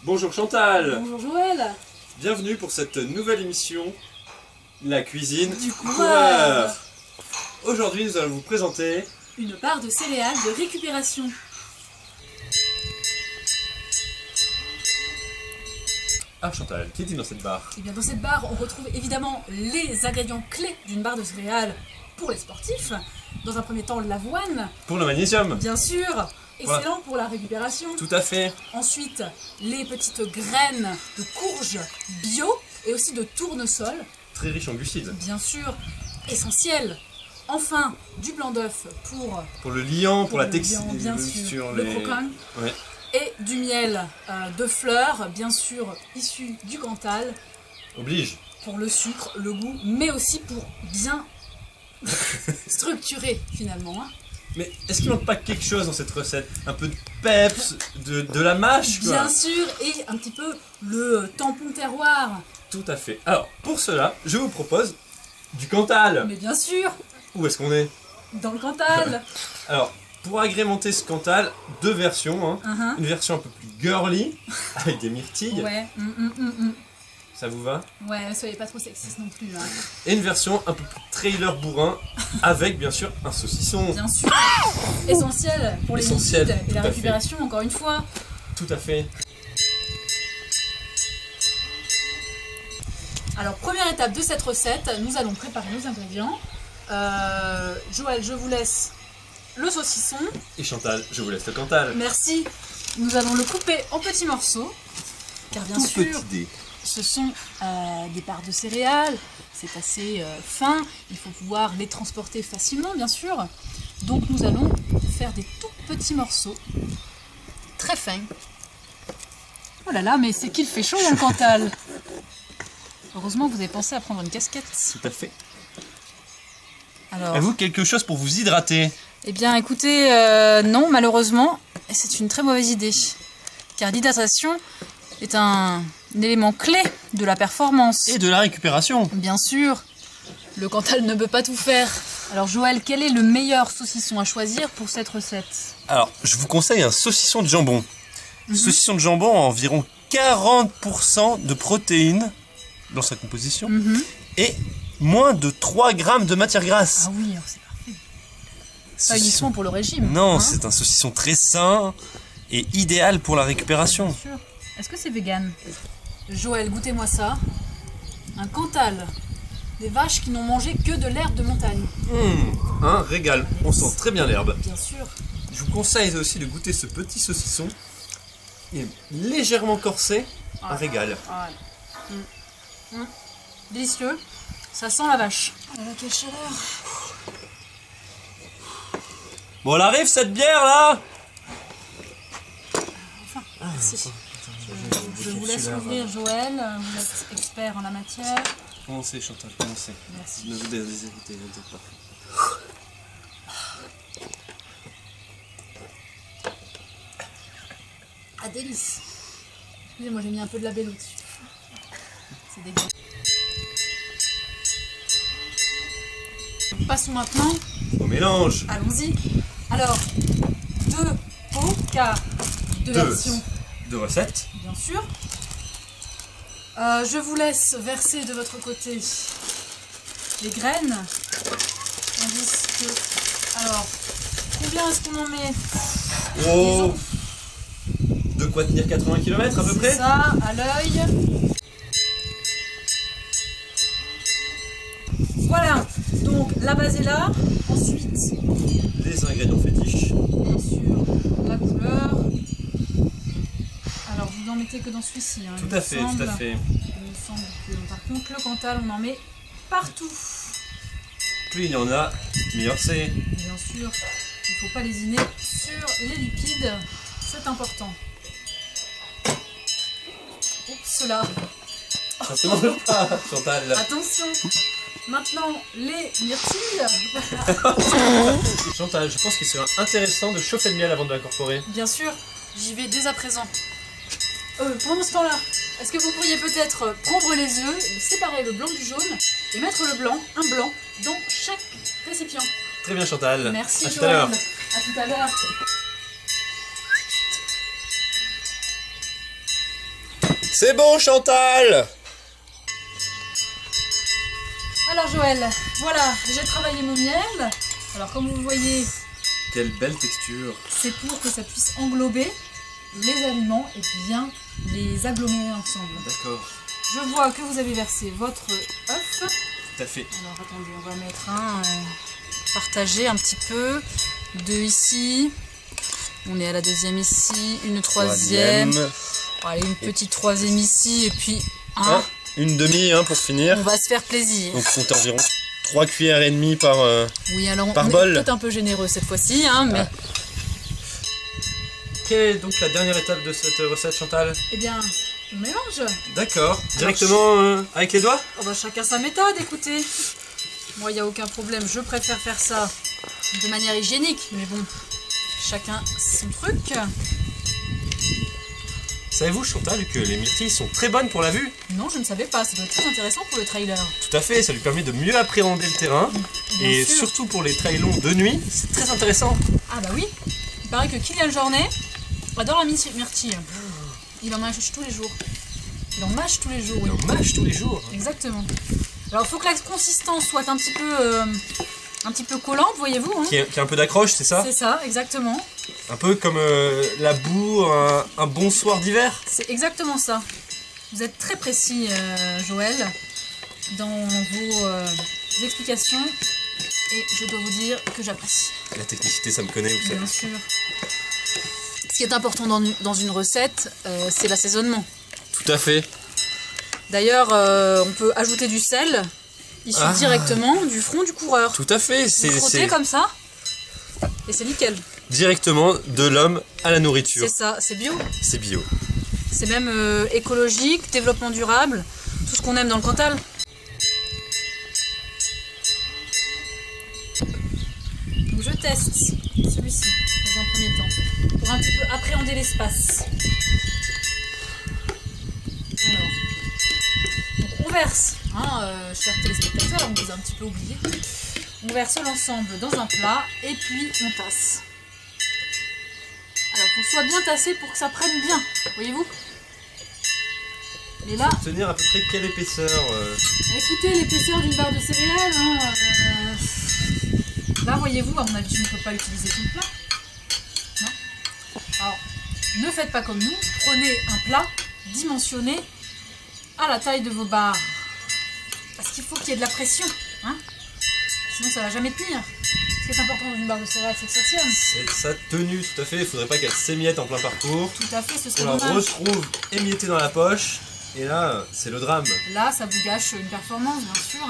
Bonjour Chantal. Bonjour Joël. Bienvenue pour cette nouvelle émission, la cuisine du coureur. Aujourd'hui nous allons vous présenter une barre de céréales de récupération. Ah Chantal, qu'est-il dans cette barre? Et bien dans cette barre on retrouve évidemment les ingrédients clés d'une barre de céréales pour les sportifs. Dans un premier temps l'avoine. Pour le magnésium. Bien sûr. Excellent Voilà. pour la récupération. Tout à fait. Ensuite, les petites graines de courge bio et aussi de tournesol. Très riche en glucides. Bien sûr, essentiel. Enfin, du blanc d'œuf pour le liant, pour la le texture, liant, bien sûr, le croquant. Ouais. Et du miel de fleurs, bien sûr, issu du Cantal. Oblige. Pour le sucre, le goût, mais aussi pour bien structurer finalement. Hein. Mais est-ce qu'il manque pas quelque chose dans cette recette? Un peu de peps, de la mâche quoi. Bien sûr, et un petit peu le tampon terroir. Tout à fait. Alors, pour cela, je vous propose du Cantal. Mais bien sûr, Où est-ce qu'on est? dans le Cantal. Alors, pour agrémenter ce Cantal, deux versions. Hein. Une version un peu plus girly, avec des myrtilles. Ouais. Ça vous va? Ouais, soyez pas trop sexiste non plus. Hein. Et une version un peu plus trailer bourrin, avec bien sûr un saucisson. Bien sûr. Essentiel pour les Essentiel, lipides et la tout à récupération, encore une fois. Tout à fait. Alors, première étape de cette recette, nous allons préparer nos ingrédients. Joël, je vous laisse le saucisson. Et Chantal, je vous laisse le Cantal. Merci. Nous allons le couper en petits morceaux. Car bien Tout sûr, petit dé. ce sont des barres de céréales. C'est assez fin. Il faut pouvoir les transporter facilement, bien sûr. Donc nous allons faire des tout petits morceaux. Très fins. Oh là là, mais c'est qu'il fait chaud dans le Cantal. Heureusement que vous avez pensé à prendre une casquette. Tout à fait. Alors, Avez-vous quelque chose pour vous hydrater? eh bien écoutez, non, malheureusement, c'est une très mauvaise idée. Car l'hydratation est un élément clé de la performance. Et de la récupération. Bien sûr, le Cantal ne peut pas tout faire. Alors Joël, quel est le meilleur saucisson à choisir pour cette recette? Alors, je vous conseille un saucisson de jambon. Saucisson de jambon a environ 40% de protéines dans sa composition et moins de 3 grammes de matière grasse. Ah oui, alors c'est parfait. Pas Saucisson- uniquement pour le régime. Non, hein. c'est un saucisson très sain et idéal pour la récupération. Bien sûr. Est-ce que c'est vegan? Joël, goûtez-moi ça. Un Cantal. Des vaches qui n'ont mangé que de l'herbe de montagne. Un régal, on sent très bien l'herbe. Bien sûr. Je vous conseille aussi de goûter ce petit saucisson. Il est légèrement corsé, un régal. Ah ouais. Délicieux. Ça sent la vache. Oh là là, quelle chaleur. Bon, elle arrive cette bière là? Merci. Je vous laisse ouvrir, Joël. Vous êtes expert en la matière. Commencez Chantal, commencez. Merci. Ne vous déshésitez, ne dites pas. Ah, délice. Excusez-moi, j'ai mis un peu de labello dessus. C'est dégueu. Passons maintenant. Au mélange. Allons-y. Alors, 2 pots, car deux versions, Deux recettes. bien sûr. Je vous laisse verser de votre côté les graines. Tandis que... Alors, combien est-ce qu'on en met? Oh, de quoi tenir 80 km à peu C'est près? ça, à l'œil. Voilà, donc la base est là. Ensuite, Les ingrédients fétiches. bien sûr, la couleur. Alors, vous n'en mettez que dans celui-ci. Hein, Tout à fait, tout à fait. Il me semble que, par contre, le Cantal, on en met partout. Plus il y en a, meilleur c'est. Bien sûr, il ne faut pas lésiner sur les lipides. C'est important. Oups là. Ça se mange pas, Chantal. Attention. Maintenant, les myrtilles. Chantal, je pense qu'il serait intéressant de chauffer le miel avant de l'incorporer. Bien sûr, j'y vais dès à présent. Pendant ce temps-là, est-ce que vous pourriez peut-être prendre les œufs, séparer le blanc du jaune et mettre le blanc, un blanc, dans chaque récipient? Très bien Chantal. Merci À tout à Joël. l'heure. À tout à l'heure. C'est bon, Chantal. Alors Joël, voilà, j'ai travaillé mon miel. Alors comme vous le voyez, Quelle belle texture. c'est pour que ça puisse englober les aliments et bien les agglomérer ensemble. D'accord. Je vois que vous avez versé votre œuf. Tout à fait. Alors attendez, on va mettre un partagé un petit peu. 2 ici. On est à la deuxième ici. Une troisième. Allez, une petite troisième ici. Et puis un. Une demi pour finir. On va se faire plaisir. Donc comptez environ 3 cuillères et demie par, Oui, alors par on bol. est peut-être un peu généreux cette fois-ci, hein, mais Quelle est donc la dernière étape de cette recette, Chantal? eh bien, on mélange. D'accord. Directement avec les doigts? Oh bah, chacun sa méthode, écoutez. Moi, il n'y a aucun problème. Je préfère faire ça de manière hygiénique, mais bon, chacun son truc. Savez-vous, Chantal, que les myrtilles sont très bonnes pour la vue? Non, je ne savais pas. Ça doit être très intéressant pour le trailer. Tout à fait, ça lui permet de mieux appréhender le terrain. Bien Et sûr. surtout pour les trails longs de nuit, c'est très intéressant. Ah bah oui. Il paraît que Kylian Jornet adore la myrtille. Il en mâche tous les jours. Il en mâche tous les jours, oui. On mâche tous les jours. Exactement. Alors, il faut que la consistance soit un petit peu collante, voyez-vous. Hein. Qui a un peu d'accroche, c'est ça? C'est ça, exactement. Un peu comme la boue, un bon soir d'hiver. C'est exactement ça. Vous êtes très précis, Joël, dans vos explications. Et je dois vous dire que j'apprécie. La technicité, ça me connaît, vous savez. Bien sûr. Ce qui est important dans une recette, c'est l'assaisonnement. Tout à fait. D'ailleurs, on peut ajouter du sel issu directement du front du coureur. Tout à fait. Vous frottez comme ça et c'est nickel. Directement de l'homme à la nourriture. C'est ça, c'est bio. C'est bio. C'est même écologique, développement durable, tout ce qu'on aime dans le Cantal. Donc je teste celui-ci dans un premier temps pour un petit peu appréhender l'espace. Alors, donc on verse, chers téléspectateurs, on vous a un petit peu oublié. On verse l'ensemble dans un plat et puis on tasse. Alors, qu'il soit bien tassé pour que ça prenne bien, voyez-vous? Et là, Tenir à peu près quelle épaisseur écoutez l'épaisseur d'une barre de céréales. Là, voyez-vous, à mon avis, je ne peux pas utiliser tout le plat. Non. Alors, ne faites pas comme nous. Prenez un plat dimensionné à la taille de vos barres. Parce qu'il faut qu'il y ait de la pression. Hein, sinon, ça ne va jamais tenir. Ce qui est important dans une barre de céréales, c'est que ça tienne. C'est sa tenue, tout à fait. Il ne faudrait pas qu'elle s'émiette en plein parcours. Tout à fait, ce serait On la dommage. retrouve émiettée dans la poche. Et là, c'est le drame. Là, ça vous gâche une performance, bien sûr.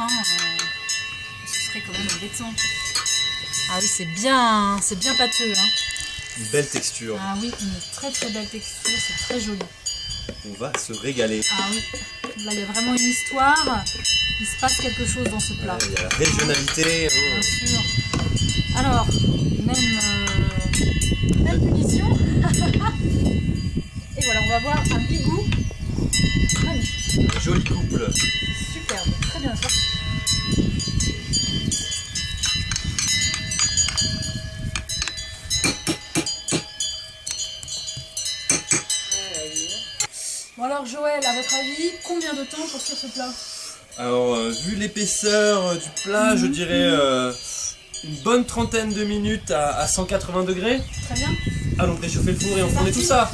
Ce serait quand même embêtant. Ah oui, c'est bien pâteux. Hein. Une belle texture. Ah oui, une très très belle texture, c'est très joli. On va se régaler. Ah oui, là il y a vraiment une histoire. Il se passe quelque chose dans ce plat. Il y a la régionalité. Bien sûr. Alors, même punition. Et voilà, on va voir un bigou magnifique. Un joli couple. Superbe, très bien sorti. Bon alors Joël, à votre avis, combien de temps pour cuire ce plat? Alors, vu l'épaisseur du plat, je dirais une bonne trentaine de minutes à 180 degrés. Très bien. Allons réchauffer le four et enfourner tout ça.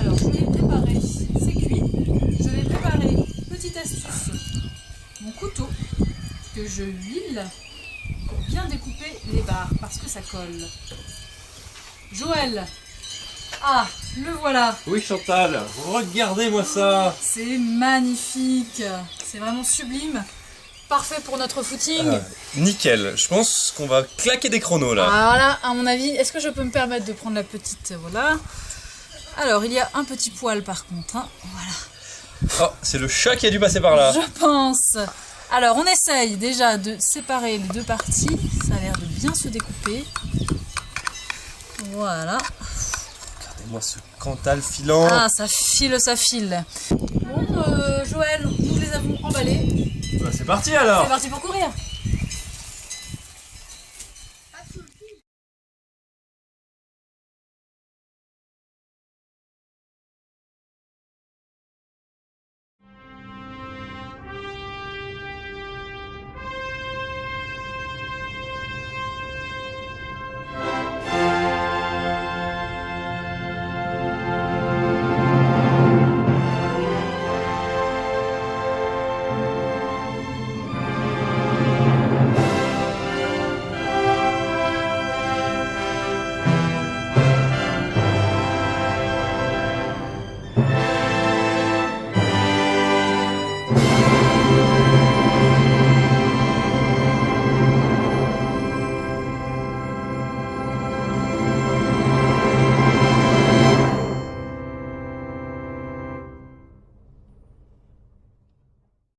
Alors, je vais préparer, c'est cuit. Je vais préparer, petite astuce, mon couteau que je huile pour bien découper les barres parce que ça colle. Joël, ah, le voilà. Oui, Chantal, regardez-moi ça. C'est magnifique, c'est vraiment sublime. Parfait pour notre footing. Nickel, je pense qu'on va claquer des chronos là. Alors là, à mon avis, est-ce que je peux me permettre de prendre la petite, voilà. Alors, il y a un petit poil par contre, hein. Voilà. Oh, c'est le chat qui a dû passer par là. Je pense. Alors, on essaye déjà de séparer les deux parties. Ça a l'air de bien se découper. Voilà. Regardez-moi ce Cantal filant. Ah, ça file, ça file. Bon, Joël, nous les avons emballés. Bah, c'est parti alors. C'est parti pour courir.